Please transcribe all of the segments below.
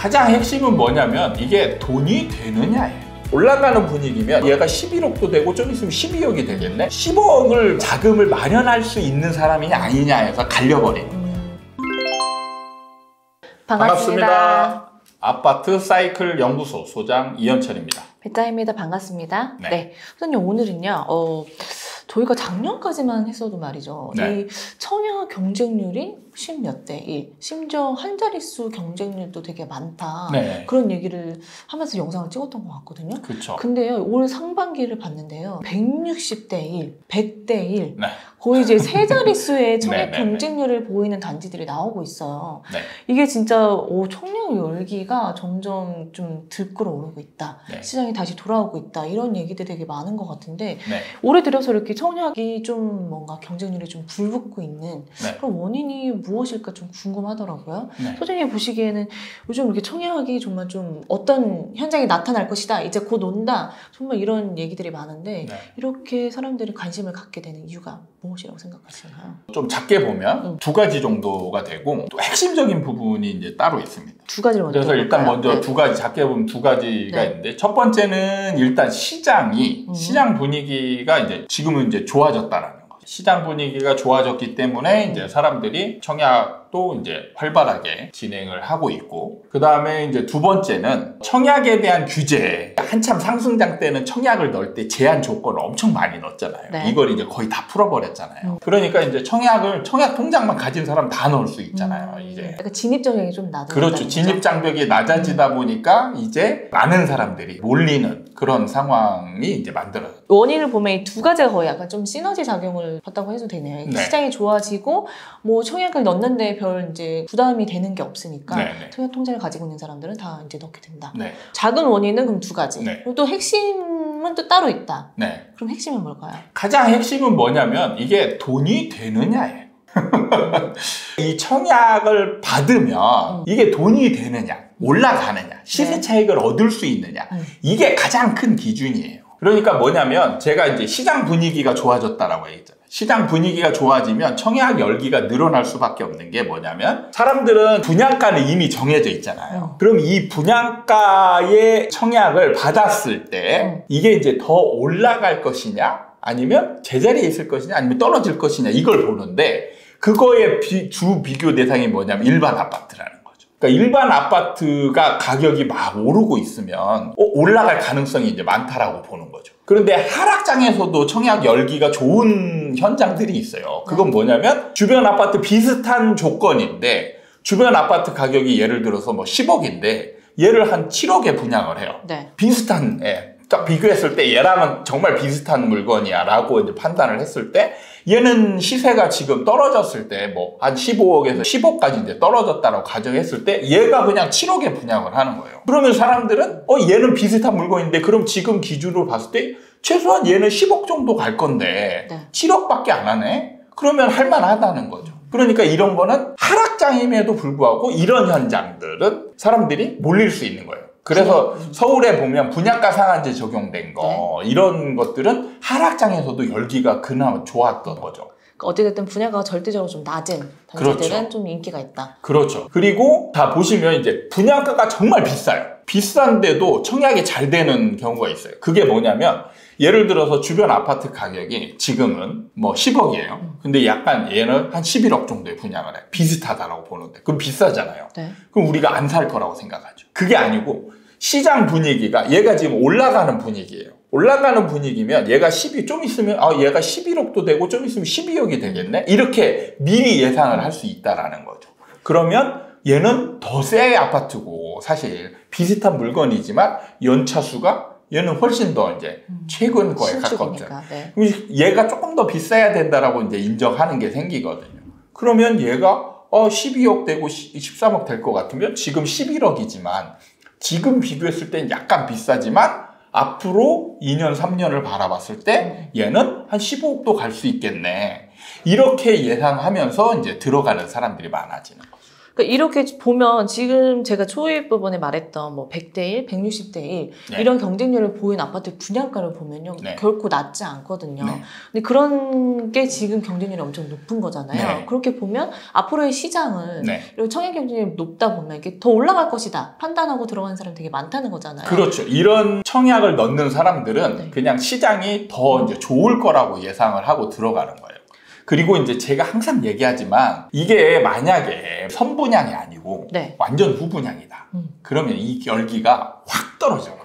가장 핵심은 뭐냐면 이게 돈이 되느냐예요. 올라가는 분위기면 얘가 11억도 되고 좀 있으면 12억이 되겠네? 10억을 자금을 마련할 수 있는 사람이냐 아니냐 해서 갈려버린. 반갑습니다. 아파트 사이클 연구소 소장 이현철입니다. 배짱입니다. 반갑습니다. 네. 네. 선생님, 오늘은요, 저희가 작년까지만 했어도 말이죠. 네. 이 청약 경쟁률이 10몇 대 1, 심지어 한 자릿수 경쟁률도 되게 많다. 네. 그런 얘기를 하면서 영상을 찍었던 것 같거든요. 그렇죠. 근데요, 올 상반기를 봤는데요. 160대 1, 100대 1. 네. 거의 이제 세 자릿수의 청약 네. 경쟁률을 보이는 단지들이 나오고 있어요. 네. 이게 진짜 청약 열기가 점점 좀 들끓어오르고 있다. 네. 시장이 다시 돌아오고 있다. 이런 얘기들이 되게 많은 것 같은데 네. 올해 들어서 이렇게 청약이 좀 뭔가 경쟁률이 좀 불붙고 있는 네. 그런 원인이 무엇일까 좀 궁금하더라고요. 네. 소장님 보시기에는 요즘 이렇게 청약이 정말 좀 어떤 현장이 나타날 것이다. 이제 곧 온다. 정말 이런 얘기들이 많은데 네. 이렇게 사람들이 관심을 갖게 되는 이유가 무엇이라고 생각하시나요? 좀 작게 보면 두 가지 정도가 되고 또 핵심적인 부분이 이제 따로 있습니다. 두 가지를 먼저 그래서 일단 볼까요? 먼저 네. 두 가지, 작게 보면 두 가지가 네. 있는데 첫 번째는 일단 시장 분위기가 이제 지금은 이제 좋아졌다라는 거죠. 시장 분위기가 좋아졌기 때문에 이제 사람들이 청약도 이제 활발하게 진행을 하고 있고, 그 다음에 이제 두 번째는 청약에 대한 규제. 한참 상승장 때는 청약을 넣을 때 제한 조건을 엄청 많이 넣었잖아요. 네. 이걸 이제 거의 다 풀어버렸잖아요. 그러니까 이제 청약 통장만 가진 사람 다 넣을 수 있잖아요. 이제. 약간 진입 장벽이 좀 낮아졌다. 그렇죠. 진입 장벽이 낮아지다 보니까 이제 많은 사람들이 몰리는 그런 상황이 이제 만들어요. 원인을 보면 이 두 가지가 거의 약간 좀 시너지 작용을 봤다고 해도 되네요. 네. 시장이 좋아지고 뭐 청약을 넣는데 별 이제 부담이 되는 게 없으니까 네. 청약 통장을 가지고 있는 사람들은 다 이제 넣게 된다. 네. 작은 원인은 그럼 두 가지. 네. 그리고 또 핵심은 또 따로 있다. 네. 그럼 핵심은 뭘까요? 가장 핵심은 뭐냐면 이게 돈이 되느냐예요. 이 청약을 받으면 이게 돈이 되느냐, 올라가느냐, 시세 차익을 얻을 수 있느냐, 이게 가장 큰 기준이에요. 그러니까 뭐냐면 제가 이제 시장 분위기가 좋아졌다라고 얘기했잖아요. 시장 분위기가 좋아지면 청약 열기가 늘어날 수밖에 없는 게 뭐냐면 사람들은 분양가는 이미 정해져 있잖아요. 그럼 이 분양가의 청약을 받았을 때 이게 이제 더 올라갈 것이냐 아니면 제자리에 있을 것이냐 아니면 떨어질 것이냐 이걸 보는데 그거의 주 비교 대상이 뭐냐면 일반 아파트라는 거죠. 그러니까 일반 아파트가 가격이 막 오르고 있으면 올라갈 가능성이 이제 많다라고 보는 거죠. 그런데 하락장에서도 청약 열기가 좋은 현장들이 있어요. 그건 뭐냐면 주변 아파트 비슷한 조건인데 주변 아파트 가격이 예를 들어서 뭐 10억인데 얘를 한 7억에 분양을 해요. 네. 비슷한 딱 비교했을 때 얘랑은 정말 비슷한 물건이야 라고 이제 판단을 했을 때 얘는 시세가 지금 떨어졌을 때 뭐 한 15억에서 10억까지 이제 떨어졌다라고 가정했을 때 얘가 그냥 7억에 분양을 하는 거예요. 그러면 사람들은 얘는 비슷한 물건인데 그럼 지금 기준으로 봤을 때 최소한 얘는 10억 정도 갈 건데 7억밖에 안 하네? 그러면 할만하다는 거죠. 그러니까 이런 거는 하락장임에도 불구하고 이런 현장들은 사람들이 몰릴 수 있는 거예요. 그래서 서울에 보면 분양가 상한제 적용된 거 이런 것들은 하락장에서도 열기가 그나마 좋았던 거죠. 어찌됐든 분양가가 절대적으로 좀 낮은 단지들은 좀 인기가 있다. 그렇죠. 그리고 다 보시면 이제 분양가가 정말 비싸요. 비싼데도 청약이 잘 되는 경우가 있어요. 그게 뭐냐면 예를 들어서 주변 아파트 가격이 지금은 뭐 10억이에요. 근데 약간 얘는 한 11억 정도에 분양을 해요. 비슷하다라고 보는데. 그럼 비싸잖아요. 네. 그럼 우리가 안 살 거라고 생각하죠. 그게 아니고 시장 분위기가 얘가 지금 올라가는 분위기예요. 올라가는 분위기면 얘가 좀 있으면 얘가 11억도 되고 좀 있으면 12억이 되겠네? 이렇게 미리 예상을 할 수 있다라는 거죠. 그러면 얘는 더 새 아파트고 사실 비슷한 물건이지만 연차수가 얘는 훨씬 더 이제 최근 거에 가깝잖아요. 네. 얘가 조금 더 비싸야 된다라고 이제 인정하는 게 생기거든요. 그러면 얘가 12억 되고 13억 될 것 같으면 지금 11억이지만 지금 비교했을 땐 약간 비싸지만 앞으로 2년, 3년을 바라봤을 때 얘는 한 15억도 갈 수 있겠네. 이렇게 예상하면서 이제 들어가는 사람들이 많아지는 거죠. 그러니까 이렇게 보면 지금 제가 초입 부분에 말했던 뭐 100대 1, 160대 1 네. 이런 경쟁률을 보인 아파트 분양가를 보면요. 네. 결코 낮지 않거든요. 네. 근데 그런 게 지금 경쟁률이 엄청 높은 거잖아요. 네. 그렇게 보면 앞으로의 시장은 네. 이런 청약 경쟁률이 높다 보면 이게 더 올라갈 것이다 판단하고 들어가는 사람이 되게 많다는 거잖아요. 그렇죠. 이런 청약을 넣는 사람들은 네. 그냥 시장이 더 이제 좋을 거라고 예상을 하고 들어가는 거예요. 그리고 이제 제가 항상 얘기하지만 이게 만약에 선분양이 아니고 네. 완전 후분양이다. 그러면 이 열기가 확 떨어져요.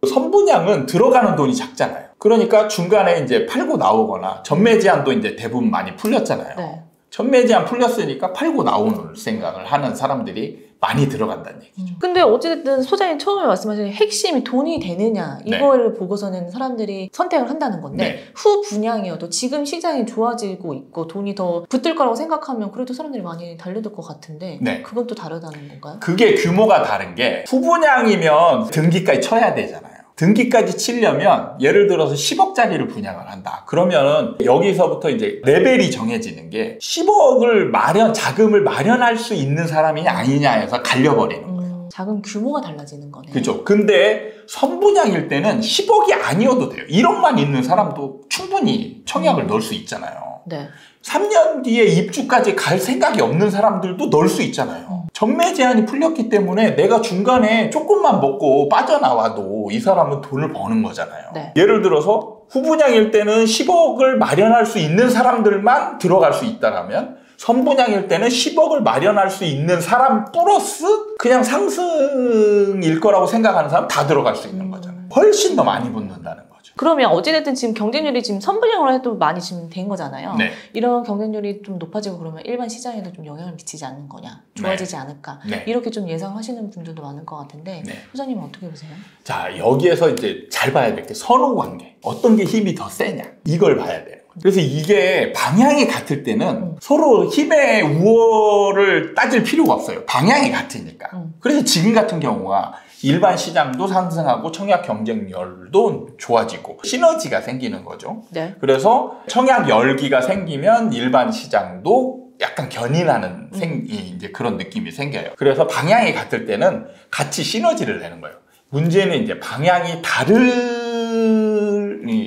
선분양은 들어가는 돈이 작잖아요. 그러니까 중간에 이제 팔고 나오거나 전매 제한도 이제 대부분 많이 풀렸잖아요. 네. 전매 제한 풀렸으니까 팔고 나오는 생각을 하는 사람들이 많이 들어간다는 얘기죠. 근데 어쨌든 소장님 처음에 말씀하신 핵심이 돈이 되느냐 이거를 보고서는 사람들이 선택을 한다는 건데 네. 후 분양이어도 지금 시장이 좋아지고 있고 돈이 더 붙을 거라고 생각하면 그래도 사람들이 많이 달려들 것 같은데 네. 그건 또 다르다는 건가요? 그게 규모가 다른 게 후분양이면 등기까지 쳐야 되잖아요. 등기까지 치려면 예를 들어서 10억짜리를 분양을 한다. 그러면 여기서부터 이제 레벨이 정해지는 게 10억을 자금을 마련할 수 있는 사람이냐 아니냐에서 갈려버리는 거예요. 자금 규모가 달라지는 거네요. 그죠. 근데 선분양일 때는 10억이 아니어도 돼요. 1억만 있는 사람도 충분히 청약을 넣을 수 있잖아요. 네. 3년 뒤에 입주까지 갈 생각이 없는 사람들도 넣을 수 있잖아요. 전매 제한이 풀렸기 때문에 내가 중간에 조금만 먹고 빠져나와도 이 사람은 돈을 버는 거잖아요. 네. 예를 들어서 후분양일 때는 10억을 마련할 수 있는 사람들만 들어갈 수 있다라면 선분양일 때는 10억을 마련할 수 있는 사람 플러스 그냥 상승일 거라고 생각하는 사람 다 들어갈 수 있는 거잖아요. 훨씬 더 많이 붙는다는 거죠. 그러면 어찌됐든 지금 경쟁률이 지금 선분양으로 해도 많이 지금 된 거잖아요. 네. 이런 경쟁률이 좀 높아지고 그러면 일반 시장에도 좀 영향을 미치지 않는 거냐, 좋아지지 않을까 네. 이렇게 좀 예상하시는 분들도 많을 것 같은데 네. 소장님은 어떻게 보세요? 자, 여기에서 이제 잘 봐야 될 게 선호 관계. 어떤 게 힘이 더 세냐. 이걸 봐야 돼요. 그래서 이게 방향이 같을 때는 서로 힘의 우월을 따질 필요가 없어요. 방향이 같으니까. 그래서 지금 같은 경우가 일반 시장도 상승하고 청약 경쟁률도 좋아지고 시너지가 생기는 거죠. 네. 그래서 청약 열기가 생기면 일반 시장도 약간 견인하는 이제 그런 느낌이 생겨요. 그래서 방향이 같을 때는 같이 시너지를 내는 거예요. 문제는 이제 방향이 다른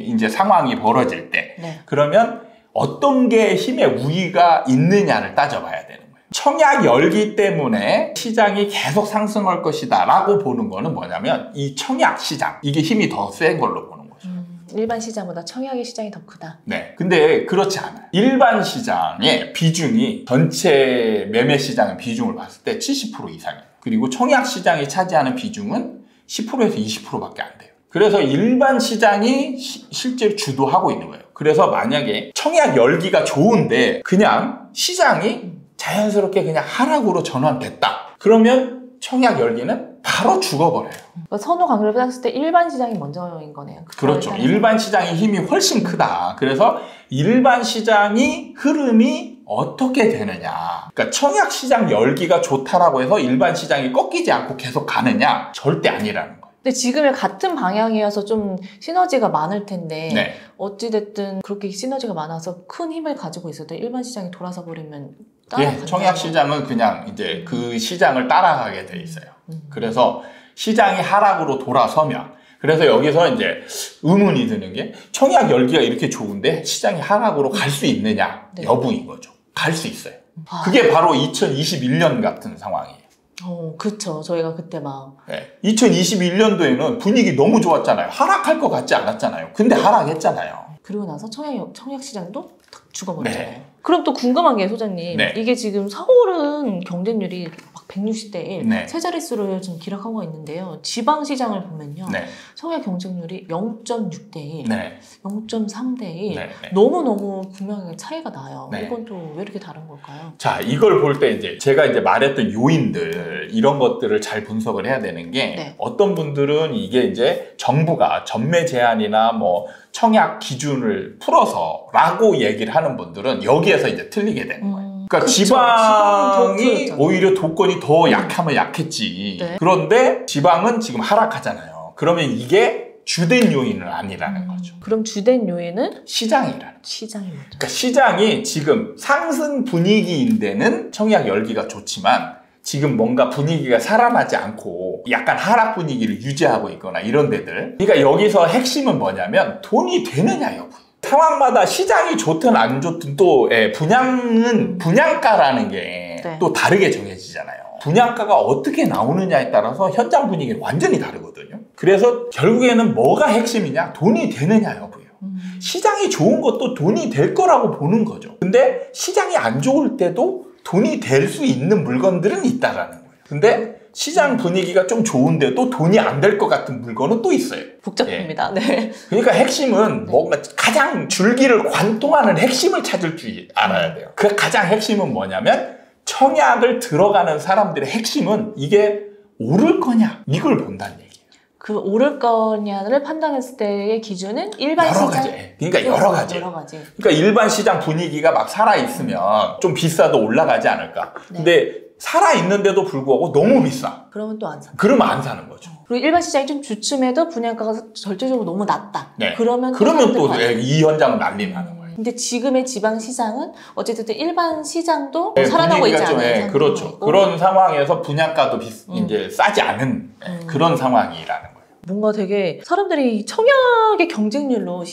이제 상황이 벌어질 때, 네. 그러면 어떤 게 힘의 우위가 있느냐를 따져봐야 되는 거예요. 청약 열기 때문에 시장이 계속 상승할 것이다 라고 보는 거는 뭐냐면 이 청약 시장, 이게 힘이 더 센 걸로 보는 거죠. 일반 시장보다 청약의 시장이 더 크다. 네. 근데 그렇지 않아요. 일반 시장의 비중이 전체 매매 시장의 비중을 봤을 때 70% 이상이에요. 그리고 청약 시장이 차지하는 비중은 10%에서 20%밖에 안 돼요. 그래서 일반 시장이 실제로 주도하고 있는 거예요. 그래서 만약에 청약 열기가 좋은데 그냥 시장이 자연스럽게 그냥 하락으로 전환됐다. 그러면 청약 열기는 바로 죽어버려요. 그러니까 선호 관계를 봤을 때 일반 시장이 먼저인 거네요. 그렇죠. 일반 시장의 힘이 훨씬 크다. 그래서 일반 시장이 흐름이 어떻게 되느냐. 그러니까 청약 시장 열기가 좋다라고 해서 일반 시장이 꺾이지 않고 계속 가느냐? 절대 아니라는 거예요. 근데 지금의 같은 방향이어서 좀 시너지가 많을 텐데 네. 어찌됐든 그렇게 시너지가 많아서 큰 힘을 가지고 있어도 일반 시장이 돌아서 버리면 예, 청약 시장은 그냥 이제 그 시장을 따라가게 돼 있어요. 그래서 시장이 하락으로 돌아서면, 그래서 여기서 이제 의문이 드는 게 청약 열기가 이렇게 좋은데 시장이 하락으로 갈 수 있느냐 네. 여부인 거죠. 갈 수 있어요. 그게 바로 2021년 같은 상황이에요. 그렇죠. 저희가 그때 막 네. 2021년도에는 분위기 너무 좋았잖아요. 하락할 것 같지 않았잖아요. 근데 하락했잖아요. 그리고 나서 청약 시장도 탁 죽어버렸잖아요. 네. 그럼 또 궁금한 게 소장님, 네. 이게 지금 서울은 경쟁률이 막 160대 1, 네. 세 자릿수를 지금 기록하고 있는데요. 지방 시장을 보면요. 네. 청약 경쟁률이 0.6대 1, 네. 0.3대 0.3대 1, 네. 너무너무 분명하게 차이가 나요. 네. 이건 또 왜 이렇게 다른 걸까요? 자, 이걸 볼 때 이제 제가 이제 말했던 요인들, 이런 것들을 잘 분석을 해야 되는 게, 네. 어떤 분들은 이게 이제 정부가 전매 제한이나 뭐 청약 기준을 풀어서 라고 얘기를 하는 분들은 여기에서 이제 틀리게 되는 거예요. 그러니까 그쵸. 지방이 지방은 더 오히려 도권이 더 약하면 약했지. 네. 그런데 지방은 지금 하락하잖아요. 그러면 이게 주된 요인은 아니라는 거죠. 그럼 주된 요인은 시장이라는 거죠. 시장이 그러니까 시장이 지금 상승 분위기인 데는 청약 열기가 좋지만 지금 뭔가 분위기가 살아나지 않고 약간 하락 분위기를 유지하고 있거나 이런 데들. 그러니까 여기서 핵심은 뭐냐면 돈이 되느냐 여부. 상황마다 시장이 좋든 안 좋든 또 분양은 분양가라는 게 또 다르게 정해지잖아요. 분양가가 어떻게 나오느냐에 따라서 현장 분위기가 완전히 다르거든요. 그래서 결국에는 뭐가 핵심이냐? 돈이 되느냐 여부예요. 시장이 좋은 것도 돈이 될 거라고 보는 거죠. 근데 시장이 안 좋을 때도 돈이 될 수 있는 물건들은 있다라는 거예요. 근데 시장 분위기가 좀 좋은데도 돈이 안 될 것 같은 물건은 또 있어요. 복잡합니다. 예. 네. 그러니까 핵심은 뭔가 가장 줄기를 관통하는 핵심을 찾을 줄 알아야 돼요. 그 가장 핵심은 뭐냐면 청약을 들어가는 사람들의 핵심은 이게 오를 거냐 이걸 본다는 얘기예요. 그 오를 거냐를 판단했을 때의 기준은 일반 여러 시장? 가지. 그러니까 여러 가지. 그러니까 일반 시장 분위기가 막 살아있으면 좀 비싸도 올라가지 않을까. 네. 근데 살아있는데도 불구하고 너무 비싸. 그러면 또 안 사. 그러면 안 사는 거죠. 그리고 일반 시장이 좀 주춤해도 분양가가 절대적으로 너무 낮다. 네. 그러면 또 이 현장은 난리 나는 거예요. 근데 지금의 지방 시장은 어쨌든 일반 시장도 네, 살아나고 있지 분위기가 않아요. 그렇죠. 그런 상황에서 분양가도 이제 싸지 않은 그런 상황이라는 거예요. 뭔가 되게 사람들이 청약의 경쟁률로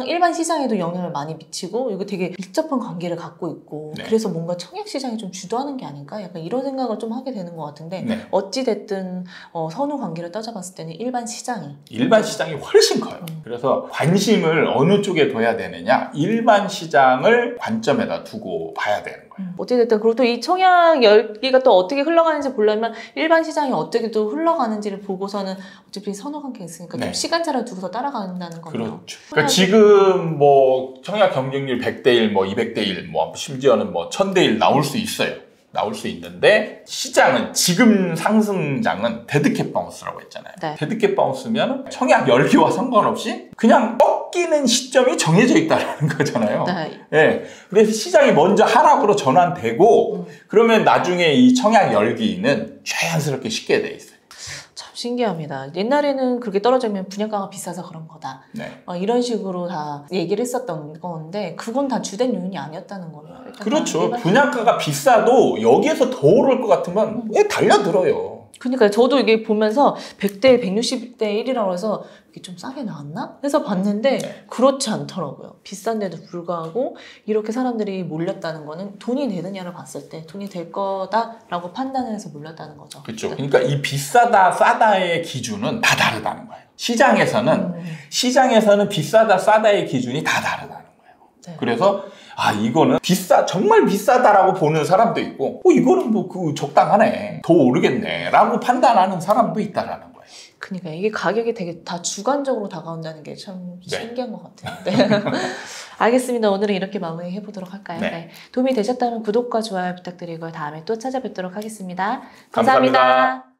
일반 시장에도 영향을 많이 미치고 이거 되게 밀접한 관계를 갖고 있고 네. 그래서 뭔가 청약 시장이 좀 주도하는 게 아닐까? 약간 이런 생각을 좀 하게 되는 것 같은데 네. 어찌됐든 선후 관계를 따져봤을 때는 일반 시장이 훨씬 커요. 그래서 관심을 어느 쪽에 둬야 되느냐 일반 시장을 관점에다 두고 봐야 되는 거예요. 어찌됐든 그리고 또 이 청약 열기가 또 어떻게 흘러가는지 보려면 일반 시장이 어떻게 또 흘러가는지를 보고서는 어차피 선호관계가 있으니까 좀 네. 시간차를 두고서 따라간다는 거예요. 그렇죠. 그러니까 지금 뭐 청약 경쟁률 100대 1, 뭐 200대 1, 뭐 심지어는 뭐 1000대 1 나올 수 있어요. 나올 수 있는데 시장은 지금 상승장은 데드캣 바운스라고 했잖아요. 네. 데드캣 바운스면 청약 열기와 상관없이 그냥 꺾이는 시점이 정해져 있다는 거잖아요. 네. 네. 그래서 시장이 먼저 하락으로 전환되고 그러면 나중에 이 청약 열기는 자연스럽게 쉽게 돼 있어요. 참 신기합니다. 옛날에는 그렇게 떨어지면 분양가가 비싸서 그런 거다. 네. 이런 식으로 다 얘기를 했었던 건데 그건 다 주된 요인이 아니었다는 거예요. 그렇죠. 분양가가 비싸도 여기에서 더 오를 것 같으면 왜 달려들어요. 그러니까 저도 이게 보면서 100대 160대 1이라고 해서 이게 좀 싸게 나왔나? 해서 봤는데 네. 그렇지 않더라고요. 비싼데도 불구하고 이렇게 사람들이 몰렸다는 거는 돈이 되느냐를 봤을 때 돈이 될 거다라고 판단을 해서 몰렸다는 거죠. 그렇죠. 그러니까 이 비싸다 싸다의 기준은 다 다르다는 거예요. 시장에서는 비싸다 싸다의 기준이 다 다르다는 거예요. 네. 그래서 이거는 정말 비싸다라고 보는 사람도 있고 이거는 뭐 적당하네 더 오르겠네 라고 판단하는 사람도 있다라는 거예요. 그러니까 이게 가격이 되게 다 주관적으로 다가온다는 게 참 네. 신기한 것 같아요. 네. 알겠습니다. 오늘은 이렇게 마무리해 보도록 할까요? 네. 네. 도움이 되셨다면 구독과 좋아요 부탁드리고 다음에 또 찾아뵙도록 하겠습니다. 감사합니다. 감사합니다.